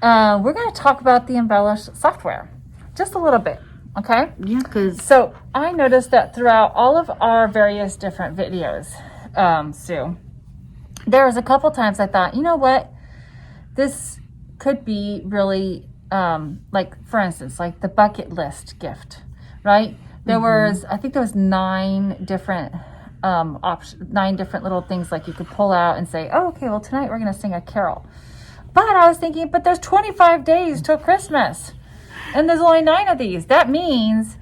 we're going to talk about the Embellish software just a little bit. Okay? Yeah, because... So I noticed that throughout all of our various different videos, Sue, there was a couple times I thought, you know what? This could be really, like, for instance, like the bucket list gift, right? There was, I think there was 9 different nine different little things like you could pull out and say, oh, okay, well, tonight we're going to sing a carol. But I was thinking, but there's 25 days till Christmas. And there's only 9 of these. That means,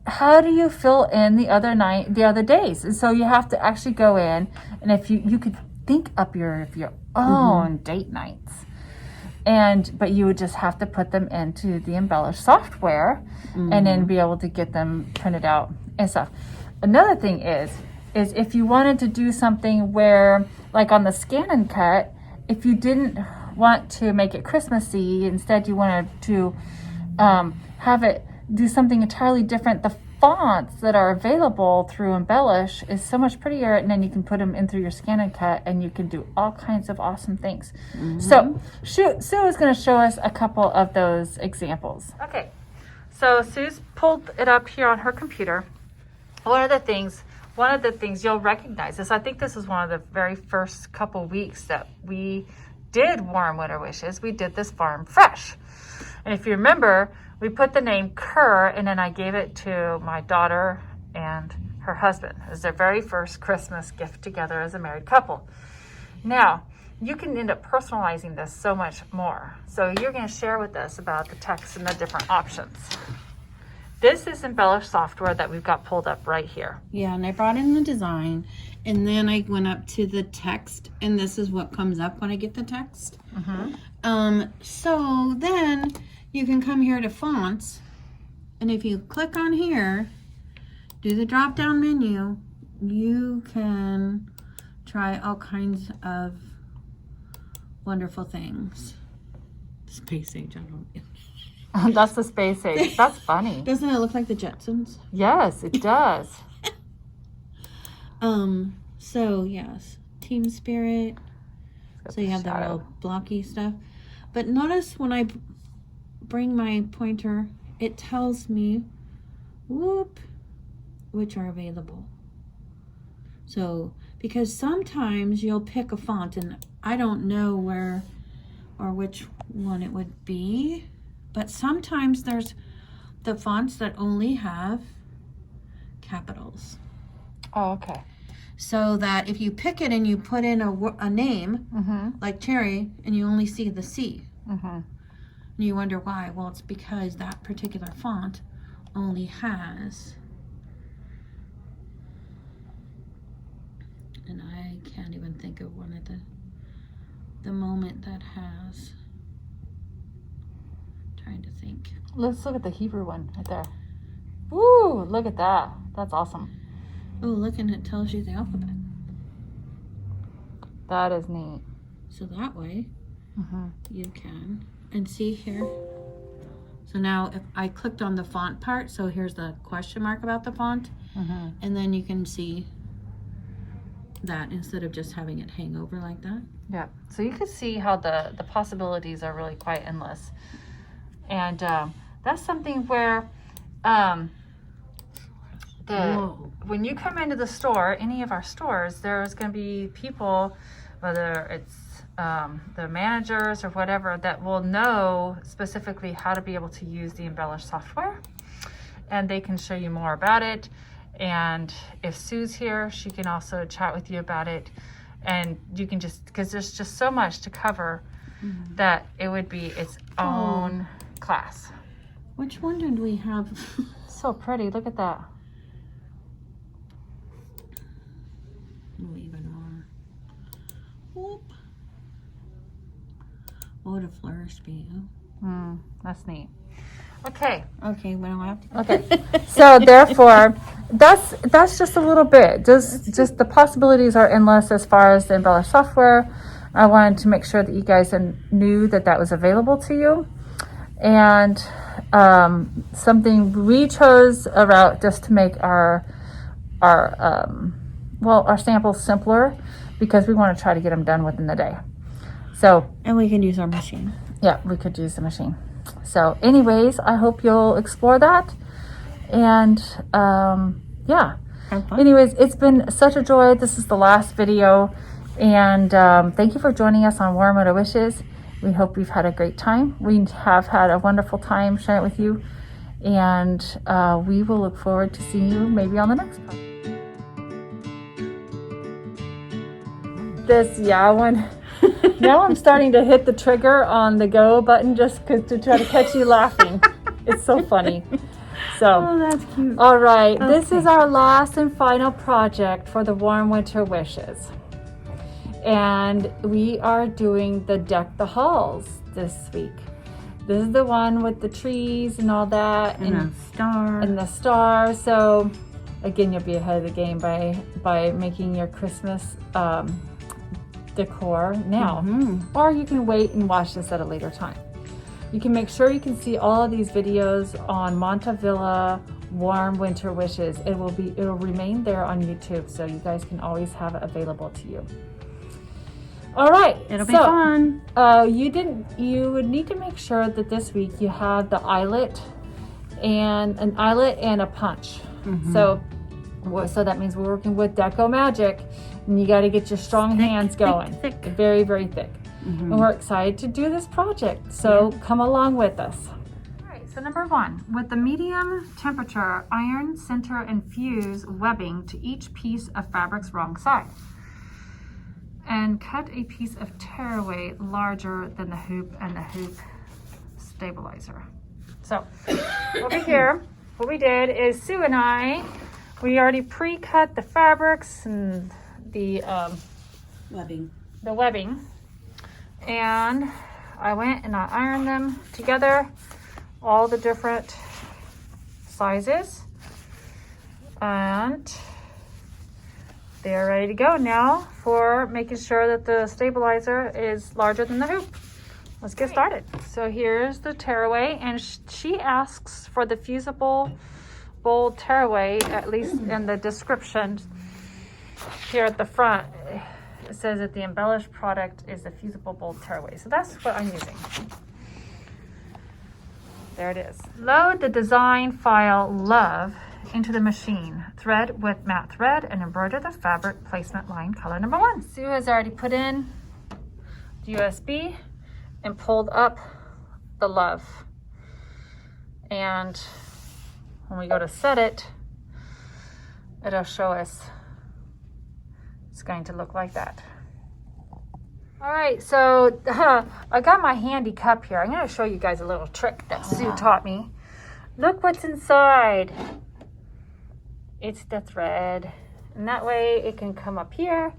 how do you fill in the other days? And so you have to actually go in, and if you could think up your own date nights, but you would just have to put them into the Embellish software, and then be able to get them printed out and stuff. Another thing is if you wanted to do something where, like on the scan and cut, if you didn't want to make it Christmassy, instead you wanted to have it do something entirely different, the fonts that are available through Embellish is so much prettier, and then you can put them in through your scan and cut, and you can do all kinds of awesome things. So Sue is going to show us a couple of those examples. Okay, so Sue's pulled it up here on her computer. One of the things you'll recognize is, I think this is one of the very first couple weeks that we did Warm Winter Wishes. We did this farm fresh. And if you remember, we put the name Kerr, and then I gave it to my daughter and her husband as their very first Christmas gift together as a married couple. Now, you can end up personalizing this so much more. So you're going to share with us about the text and the different options. This is Embellish software that we've got pulled up right here. Yeah, and I brought in the design, and then I went up to the text, and this is what comes up when I get the text. So then you can come here to fonts, and if you click on here, do the drop down menu, you can try all kinds of wonderful things. Space age, I don't know. That's the space age. That's funny. Doesn't it look like the Jetsons? Yes, it does. So yes, team spirit. So you have the real blocky stuff. But notice when I bring my pointer, it tells me, which are available. So, because sometimes you'll pick a font and I don't know where or which one it would be, but sometimes there's the fonts that only have capitals. Oh, okay. So that if you pick it and you put in a name, like Cherry, and you only see the C, and you wonder why. Well, it's because that particular font only has, and I can't even think of one at the moment that has. Trying to think. Let's look at the Hebrew one right there. Woo! Look at that. That's awesome. Oh, look, and it tells you the alphabet. That is neat. So that way, you can. And see here. So now if I clicked on the font part, so here's the question mark about the font. And then you can see that instead of just having it hang over like that. Yeah. So you can see how the possibilities are really quite endless. And that's something where when you come into the store, any of our stores, there's going to be people, whether it's the managers or whatever, that will know specifically how to be able to use the Embellish software, and they can show you more about it. And if Sue's here, she can also chat with you about it, and you can just, because there's just so much to cover, that it would be its own class. Which one did we have? So pretty. Look at that. Even more. Whoop. What would a flourish be? That's neat. Okay. Okay, well, I have to. Okay. So therefore, that's just a little bit. Just the possibilities are endless as far as the Embellish software. I wanted to make sure that you guys knew that was available to you. And something we chose a route just to make our samples simpler, because we want to try to get them done within the day. So, and we can use our machine. Yeah, we could use the machine. So anyways, I hope you'll explore that. And yeah. Anyways, it's been such a joy. This is the last video. And thank you for joining us on Warm Winter Wishes. We hope you've had a great time. We have had a wonderful time sharing it with you. And we will look forward to seeing you maybe on the next part. This, yeah, one. Now I'm starting to hit the trigger on the go button just to try to catch you laughing. It's so funny. So, Oh, that's cute. all right, Okay. This is our last and final project for the Warm Winter Wishes. And we are doing the Deck the Halls this week. This is the one with the trees and all that. And a star. And the star. So, again, you'll be ahead of the game by making your Christmas decor now. Or you can wait and watch this at a later time. You can make sure you can see all of these videos on Montavilla Warm Winter Wishes. It'll remain there on YouTube, so you guys can always have it available to you. All right, It'll be fun. You would need to make sure that this week you have the eyelet and a punch. So that means we're working with Deco Magic, and you got to get your strong hands going. Thick. Very, very thick. And we're excited to do this project, so come along with us. All right, so number 1, with the medium temperature, iron, center, and fuse webbing to each piece of fabric's wrong side. And cut a piece of tearaway larger than the hoop and the hoop stabilizer. So over here, what we did is Sue and I, we already pre-cut the fabrics and the webbing. And I went and I ironed them together, all the different sizes. And they're ready to go now for making sure that the stabilizer is larger than the hoop. Let's get started. So here's the tearaway, and she asks for the fusible bold tearaway, at least in the description here at the front. It says that the Embellish product is the fusible bold tearaway. So that's what I'm using. There it is. Load the design file Love into the machine. Thread with matte thread and embroider the fabric placement line color number 1. Sue has already put in the USB and pulled up the Love. And when we go to set it, it'll show us it's going to look like that. All right, so I got my handy cup here. I'm going to show you guys a little trick that Sue taught me. Look what's inside. It's the thread, and that way it can come up here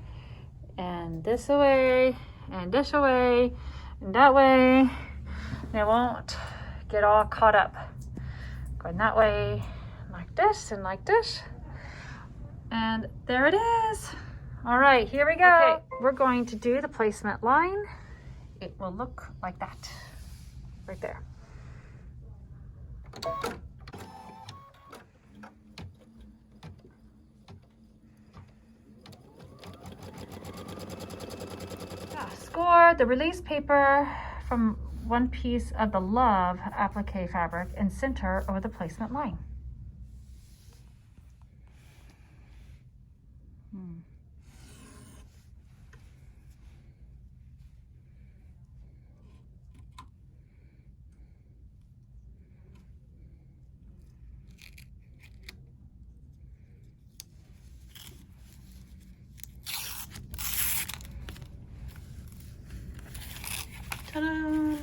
and this away and this away and that way, and it won't get all caught up. Going that way like this and like this, and there it is. All right, here we go. Okay, we're going to do the placement line. It will look like that right there. Score the release paper from one piece of the Love applique fabric and center over the placement line. Ta-da!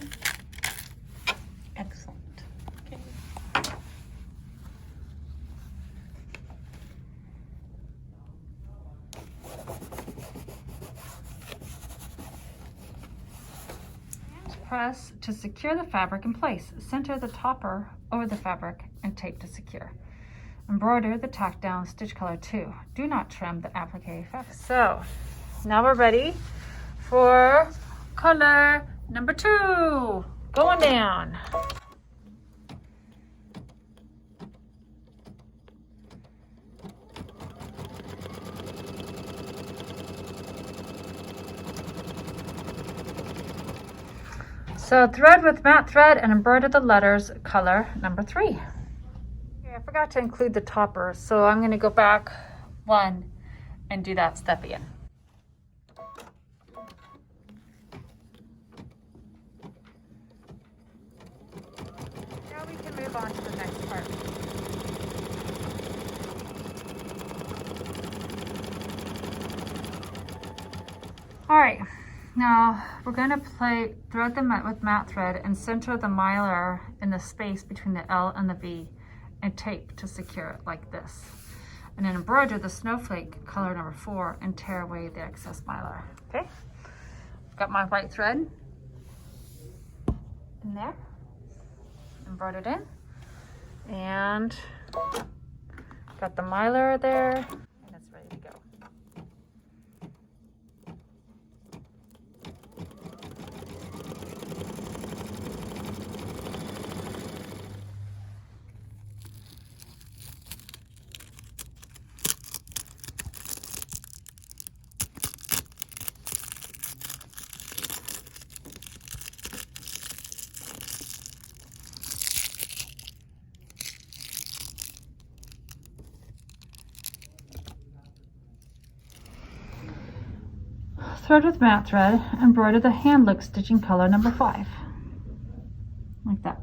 Excellent. Okay. Press to secure the fabric in place. Center the topper over the fabric and tape to secure. Embroider the tack down stitch color 2. Do not trim the applique fabric. So now we're ready for color number 2. Going down. So thread with matte thread and embroider the letters, color number 3. Okay, I forgot to include the toppers, so I'm going to go back one and do that step again. Now we can move on to the next part. All right, now we're going to thread them with matte thread and center the mylar in the space between the L and the V and tape to secure it like this. And then embroider the snowflake, color number 4, and tear away the excess mylar. Okay, I've got my white thread in there, embroidered in, and got the mylar there, and it's ready to go. Thread with matte thread, embroider the hand look stitching color number 5, like that.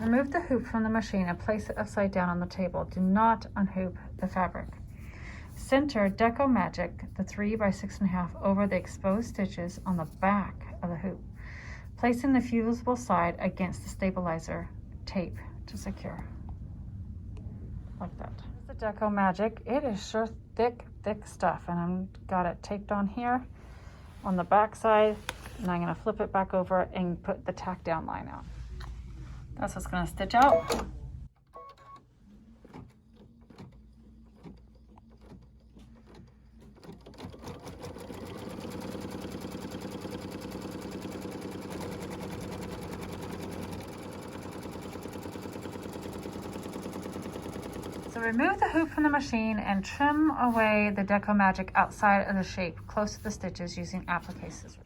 Remove the hoop from the machine and place it upside down on the table. Do not unhoop the fabric. Center Deco Magic, the 3 by 6.5, over the exposed stitches on the back of the hoop, placing the fusible side against the stabilizer tape to secure. Like that. Here's the Deco Magic. It is sure thick stuff, and I've got it taped on here on the back side, and I'm going to flip it back over and put the tack down line out. That's what's going to stitch out. So remove the hoop from the machine and trim away the Deco Magic outside of the shape close to the stitches using applique scissors.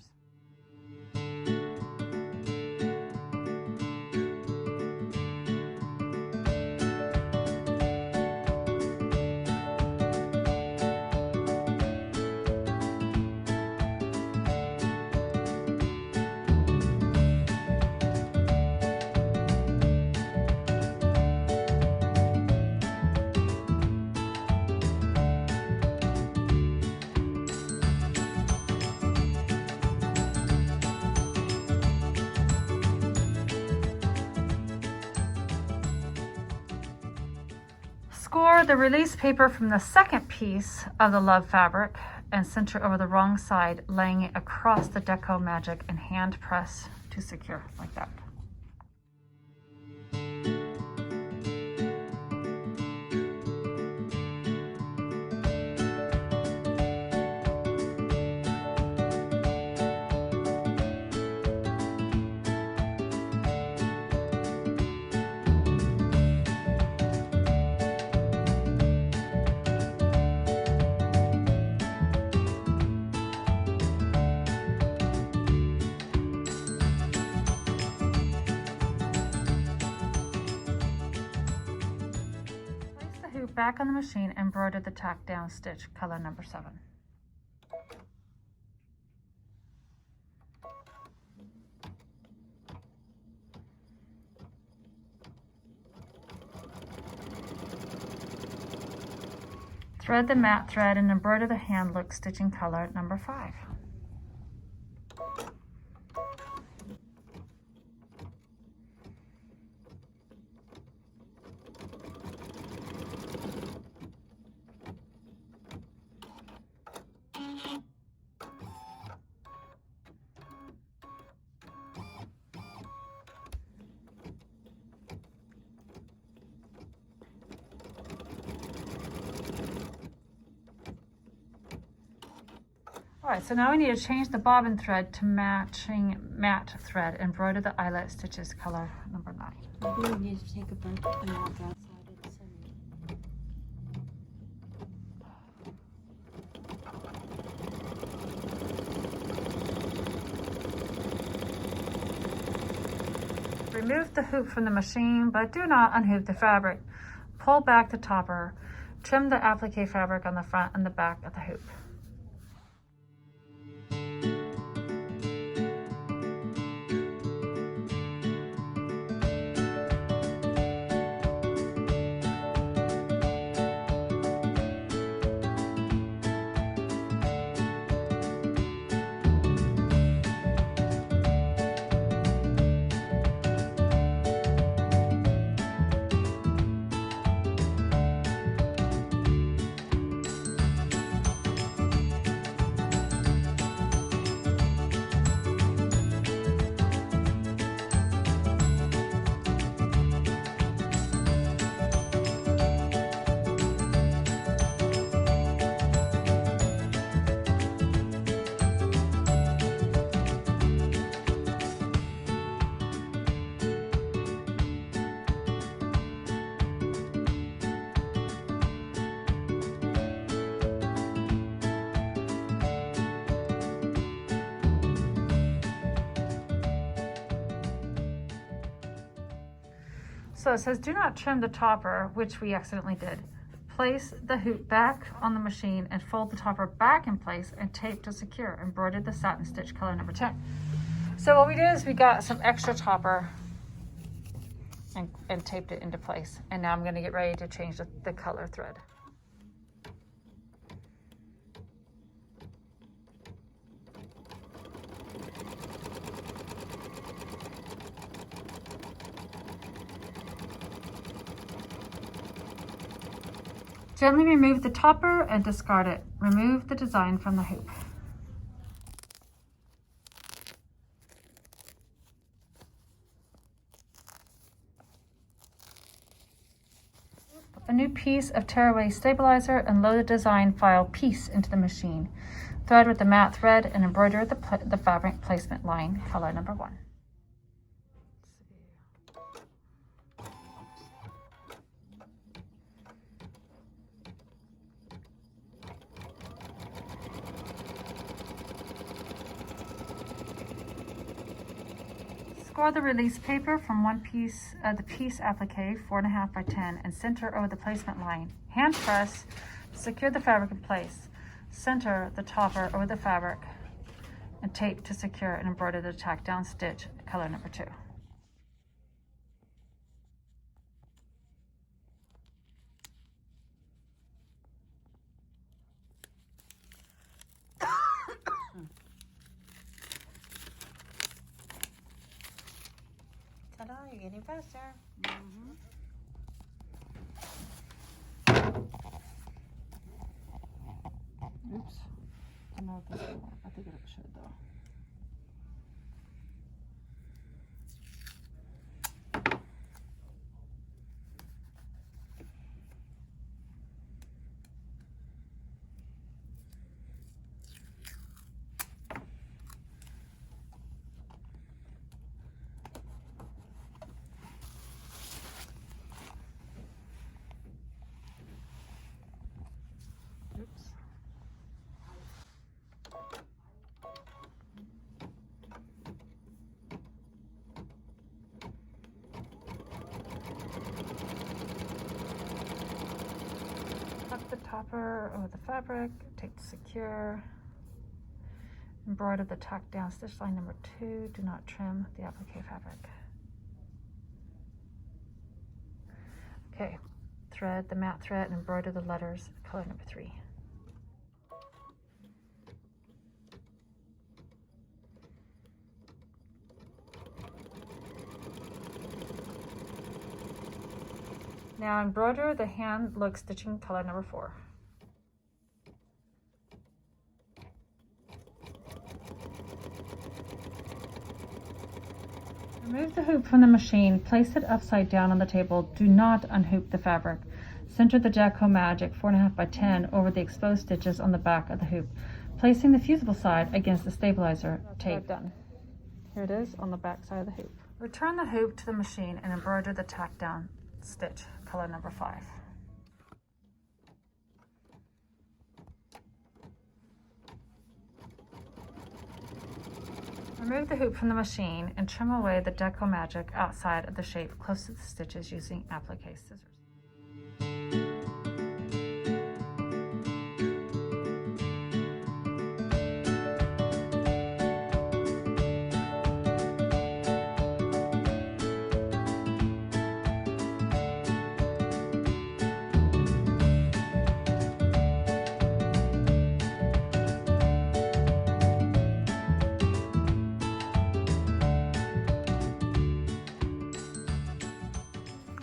Score the release paper from the second piece of the love fabric and center over the wrong side, laying it across the Deco Magic and hand press to secure like that. Back on the machine, embroider the tack down stitch, color number 7. Thread the matte thread and embroider the hand look stitching color number 5. All right, so now we need to change the bobbin thread to matching matte thread. Embroider the eyelet stitches, color number 9. Maybe we need to take a break and walk outside and send it. Remove the hoop from the machine, but do not unhoop the fabric. Pull back the topper. Trim the applique fabric on the front and the back of the hoop. So it says, do not trim the topper, which we accidentally did. Place the hoop back on the machine and fold the topper back in place and tape to secure. Embroidered the satin stitch, color number 10. So what we did is we got some extra topper and taped it into place. And now I'm going to get ready to change the color thread. Gently remove the topper and discard it. Remove the design from the hoop. A new piece of tearaway stabilizer and load the design file piece into the machine. Thread with the matte thread and embroider the fabric placement line, color number 1. Score the release paper from one piece of the piece applique 4.5 by 10 and center over the placement line. Hand press, secure the fabric in place. Center the topper over the fabric and tape to secure and embroider the tack down stitch, color number 2. Ta-da, you're getting faster. Oops. I don't know if this will work. I think it should though. Oops. Tuck the topper over the fabric, tape to secure. Embroider the tack down stitch line number 2. Do not trim the applique fabric. Okay, thread the matte thread and embroider the letters, color number 3. Now embroider the hand look stitching, color number 4. Remove the hoop from the machine, place it upside down on the table. Do not unhoop the fabric. Center the Jacko Magic 4.5 by 10 over the exposed stitches on the back of the hoop. placing the fusible side against the stabilizer tape. Done. Here it is on the back side of the hoop. Return the hoop to the machine and embroider the tack down stitch, color number 5. Remove the hoop from the machine and trim away the deco magic outside of the shape close to the stitches using applique scissors.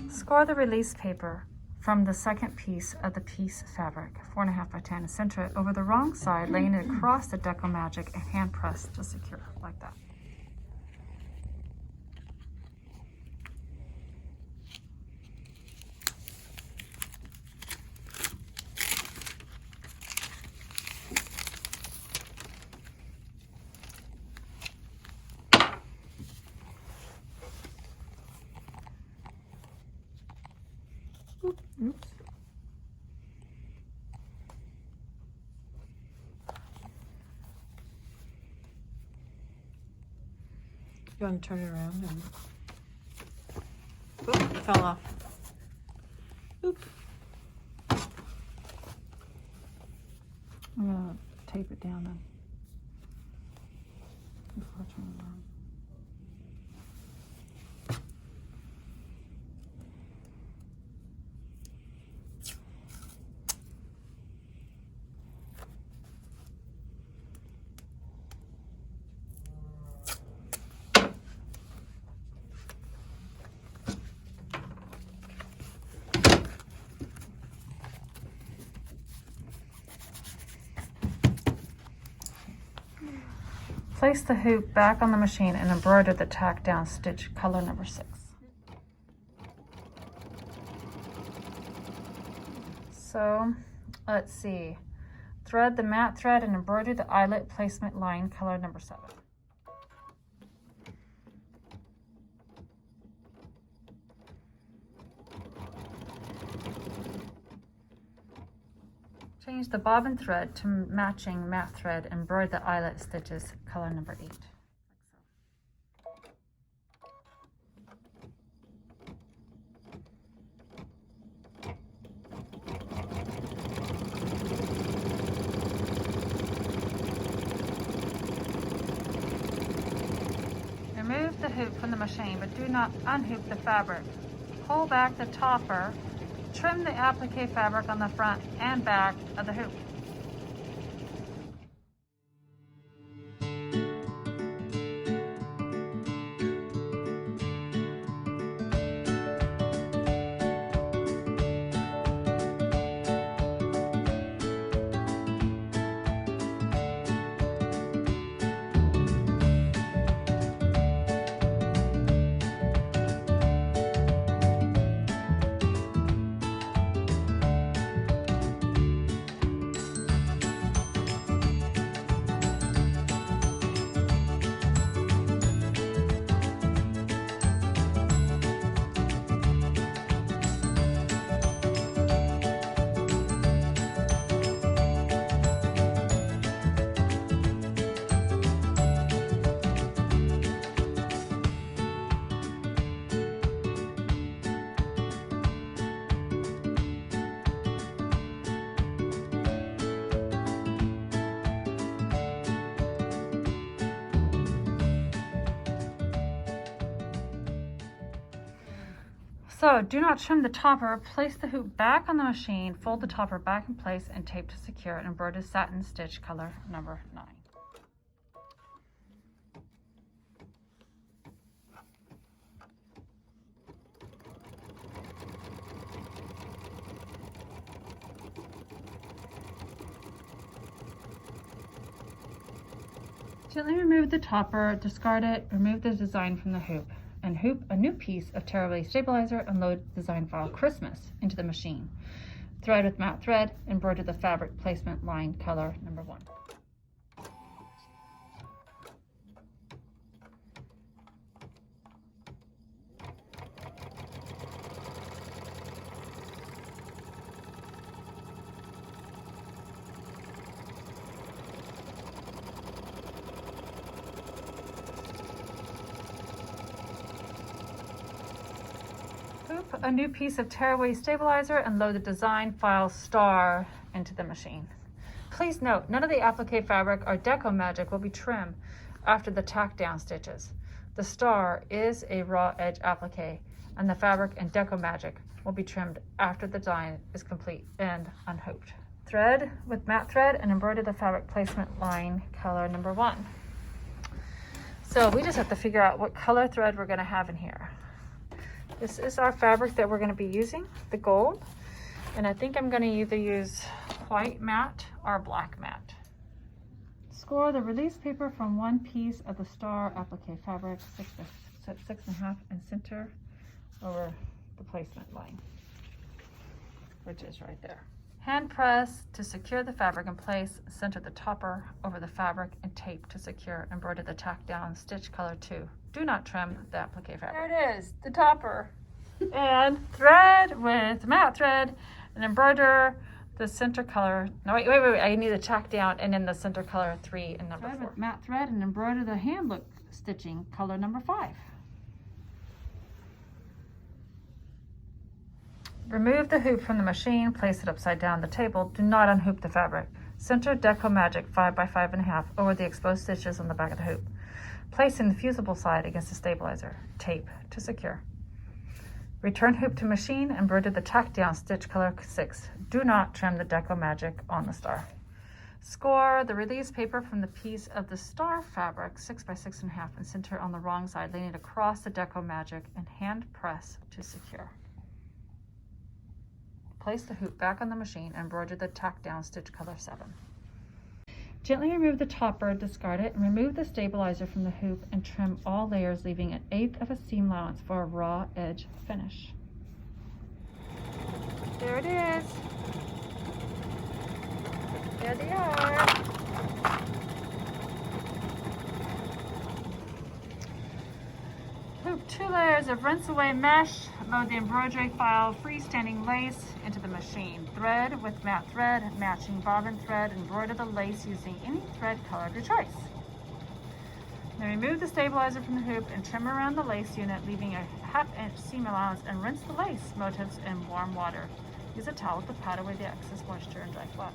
Score the release paper from the second piece of the piece fabric, 4.5 by 10, and center it over the wrong side, laying it across the deco magic and hand press to secure, like that. Oops. You want to turn it around? And... Oop, it fell off. Oop. I'm going to tape it down then. Before I turn it around. Place the hoop back on the machine and embroider the tack down stitch, color number 6. So, let's see. Thread the matte thread and embroider the eyelet placement line, color number 7. Change the bobbin thread to matching matte thread and embroider the eyelet stitches, color number 8. Remove the hoop from the machine, but do not unhoop the fabric. Pull back the topper. Trim the applique fabric on the front and back of the hoop. So do not trim the topper. Place the hoop back on the machine, fold the topper back in place, and tape to secure an embroidered satin stitch, color number 9. Gently remove the topper, discard it, remove the design from the hoop, and hoop a new piece of tearaway stabilizer and load design file Christmas into the machine. Thread with matte thread, embroider the fabric placement line, color number 1. a new piece of tearaway stabilizer and load the design file star into the machine. Please note, none of the applique fabric or deco magic will be trimmed after the tack down stitches. The star is a raw edge applique, and the fabric and deco magic will be trimmed after the design is complete and unhooped. Thread with matte thread and embroider the fabric placement line color number 1. So we just have to figure out what color thread we're going to have in here. This is our fabric that we're going to be using, the gold, and I think I'm going to either use white matte or black matte. Score the release paper from one piece of the star applique fabric 6.5 and center over the placement line, which is right there. Hand press to secure the fabric in place, center the topper over the fabric and tape to secure, embroider the tack down stitch color 2. Do not trim the applique fabric. There it is, the topper. And thread with matte thread and embroider the center color. No, wait, I need the tack down and then the center color 3 and number 4. Thread with matte thread and embroider the hand look stitching color number 5. Remove the hoop from the machine, place it upside down the table. Do not unhoop the fabric. Center Deco Magic 5 by 5.5 over the exposed stitches on the back of the hoop. Place in the fusible side against the stabilizer. Tape to secure. Return hoop to machine, embroider the tack down stitch color 6. Do not trim the Deco Magic on the star. Score the release paper from the piece of the star fabric 6 by 6.5 and center on the wrong side, laying it across the Deco Magic and hand press to secure. Place the hoop back on the machine and embroider the tack down stitch color 7. Gently remove the topper, discard it, and remove the stabilizer from the hoop and trim all layers, leaving 1/8 of a seam allowance for a raw edge finish. There it is. There they are. Hoop 2 layers of rinse away mesh. Load the embroidery file freestanding lace into the machine. Thread with matte thread, matching bobbin thread, embroider the lace using any thread color of your choice. Then remove the stabilizer from the hoop and trim around the lace unit, leaving a 1/2 inch seam allowance, and rinse the lace motifs in warm water. Use a towel to pat away the excess moisture and dry flat.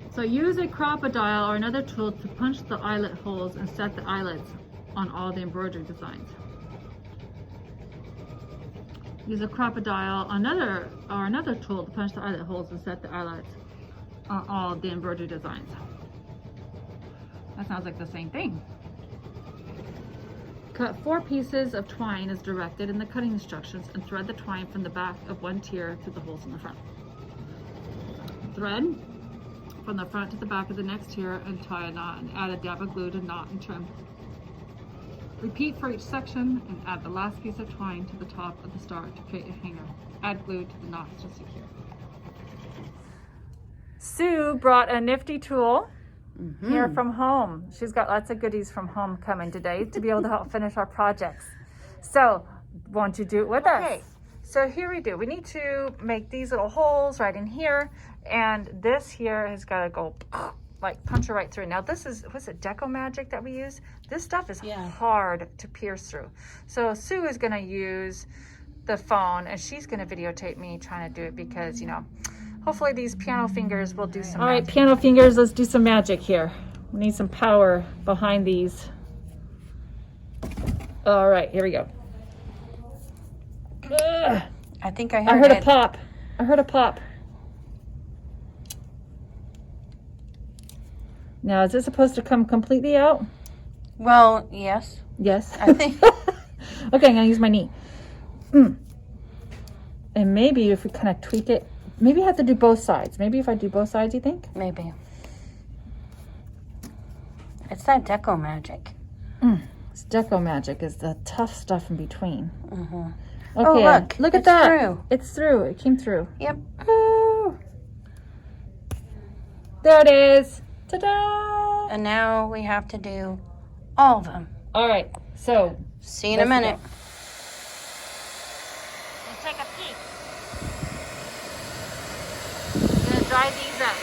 So use a crop-a-dial or another tool to punch the eyelet holes and set the eyelets on all the embroidery designs. Use a crop-a-dial or another tool to punch the eyelet holes and set the eyelets on all the embroidery designs. That sounds like the same thing. Cut 4 pieces of twine as directed in the cutting instructions and thread the twine from the back of one tier through the holes in the front. Thread from the front to the back of the next tier and tie a knot, and add a dab of glue to knot and trim. Repeat for each section and add the last piece of twine to the top of the star to create a hanger. Add glue to the knots to secure. Sue brought a nifty tool here from home. She's got lots of goodies from home coming today to be able to help finish our projects. So, won't you do it with us? So here we do. We need to make these little holes right in here, and this here has got to go like punch it right through. Now this is, what's it, Deco Magic that we use? This stuff is hard to pierce through. So Sue is going to use the phone, and she's going to videotape me trying to do it because, you know, hopefully these piano fingers will do some magic. All right, piano fingers, let's do some magic here. We need some power behind these. All right, here we go. Ugh. I think I heard a pop. I heard a pop. Now, is this supposed to come completely out? Well, yes. Yes. I think. Okay, I'm gonna use my knee. And maybe if we kind of tweak it, maybe I have to do both sides. Maybe if I do both sides, you think? Maybe. It's that Deco Magic. It's Deco Magic is the tough stuff in between. Okay, oh, look at that. Through. It's through. It came through. Yep. Oh. There it is. Ta-da! And now we have to do all of them. All right. So, see you in a minute. Let's take a peek. I'm gonna dry these up.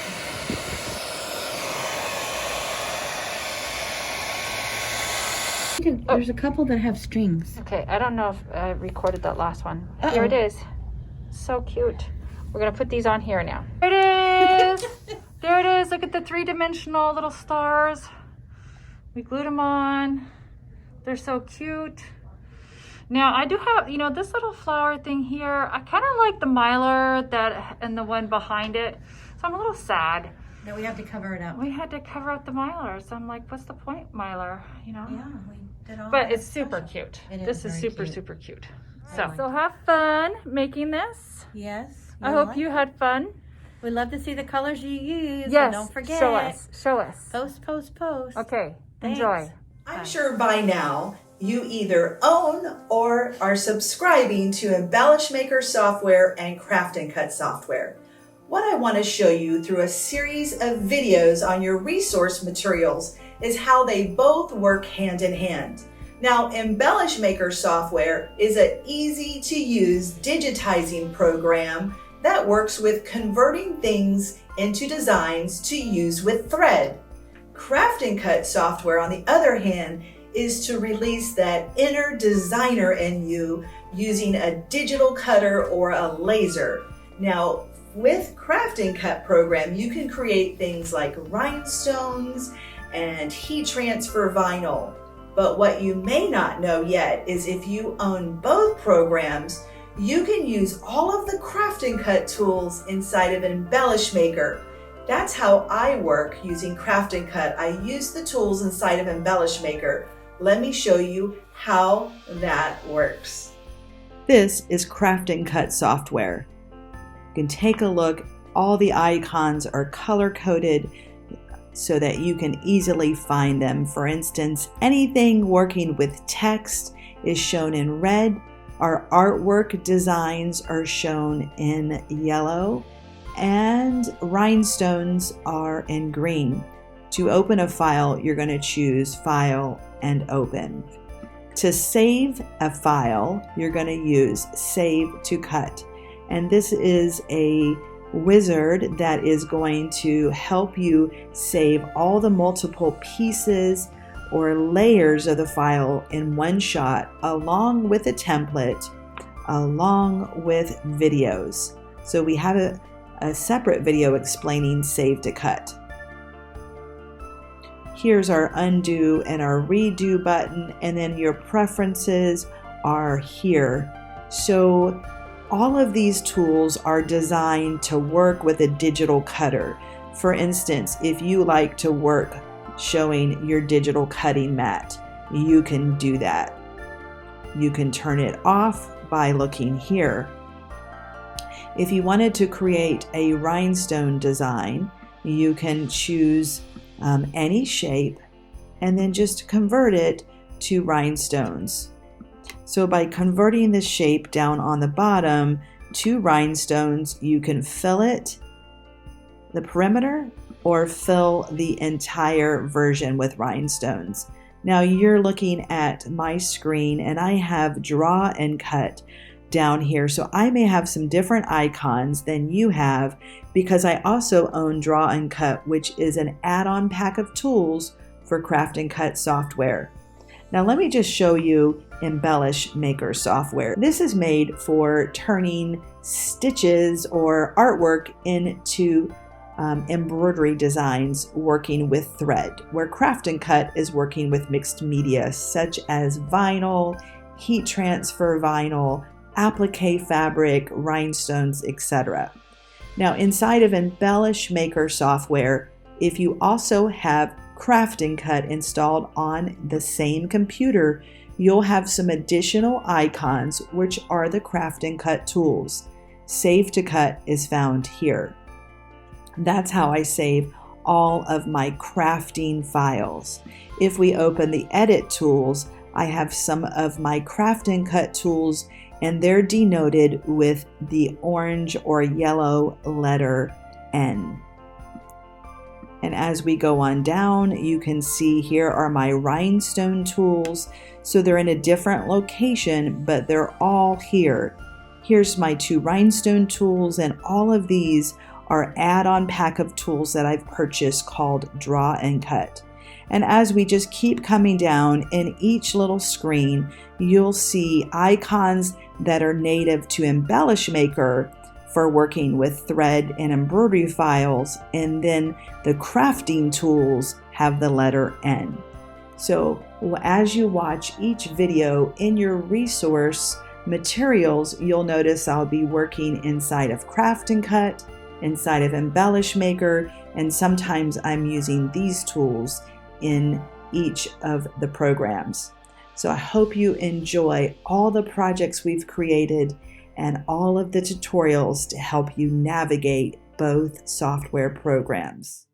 There's a couple that have strings. Okay, I don't know if I recorded that last one. Uh-oh. Here it is. So cute. We're gonna put these on here now. There it is. There it is. Look at the three-dimensional little stars. We glued them on. They're so cute. Now I do have, you know, this little flower thing here. I kind of like the mylar that and the one behind it. So I'm a little sad. No, we have to cover it up. We had to cover up the mylar. So I'm like, what's the point, mylar? You know? Yeah, we did all But that it's super special. cute. It This is very super, cute. super cute. Right. So have fun making this. Yes. I hope you had fun. We'd love to see the colors you use. Yes. And don't forget. Show us. Show us. Post, post, post. Okay. Thanks. Enjoy. I'm sure by now you either own or are subscribing to Embellishmaker software and Craft and Cut software. What I want to show you through a series of videos on your resource materials is how they both work hand in hand. Now, Embellishmaker software is an easy to use digitizing program that works with converting things into designs to use with thread. Craft and Cut software, on the other hand, is to release that inner designer in you using a digital cutter or a laser. Now, with Craft and Cut program, you can create things like rhinestones and heat transfer vinyl. But what you may not know yet is if you own both programs, you can use all of the Craft and Cut tools inside of Embellishmaker. That's how I work using Craft and Cut. I use the tools inside of Embellishmaker. Let me show you how that works. This is Craft and Cut software. You can take a look. All the icons are color-coded so that you can easily find them. For instance, anything working with text is shown in red. Our artwork designs are shown in yellow, and rhinestones are in green. To open a file, you're going to choose File and Open. To save a file, you're going to use Save to Cut. And this is a wizard that is going to help you save all the multiple pieces or layers of the file in one shot, along with a template, along with videos. So we have a separate video explaining Save to Cut. Here's our undo and our redo button, and then your preferences are here. So all of these tools are designed to work with a digital cutter. For instance, if you like to work showing your digital cutting mat, you can do that. You can turn it off by looking here. If you wanted to create a rhinestone design, you can choose any shape and then just convert it to rhinestones. So by converting the shape down on the bottom to rhinestones, you can fill it, the perimeter, or fill the entire version with rhinestones. Now you're looking at my screen and I have Draw and Cut down here. So I may have some different icons than you have because I also own Draw and Cut, which is an add-on pack of tools for Craft and Cut software. Now let me just show you Embellishmaker software. This is made for turning stitches or artwork into embroidery designs working with thread, where Craft and Cut is working with mixed media such as vinyl, heat transfer vinyl, applique fabric, rhinestones, etc. Now inside of Embellishmaker software, if you also have Craft and Cut installed on the same computer, you'll have some additional icons, which are the Craft and Cut tools. Save to Cut is found here. That's how I save all of my crafting files. If we open the Edit tools, I have some of my Craft and Cut tools, and they're denoted with the orange or yellow letter N. And as we go on down, you can see here are my rhinestone tools. So they're in a different location, but they're all here. Here's my two rhinestone tools, and all of these our add-on pack of tools that I've purchased called Draw and Cut. And as we just keep coming down in each little screen, you'll see icons that are native to Embellishmaker for working with thread and embroidery files, and then the crafting tools have the letter N. So as you watch each video in your resource materials, you'll notice I'll be working inside of Craft and Cut, inside of Embellishmaker, and sometimes I'm using these tools in each of the programs. So I hope you enjoy all the projects we've created and all of the tutorials to help you navigate both software programs.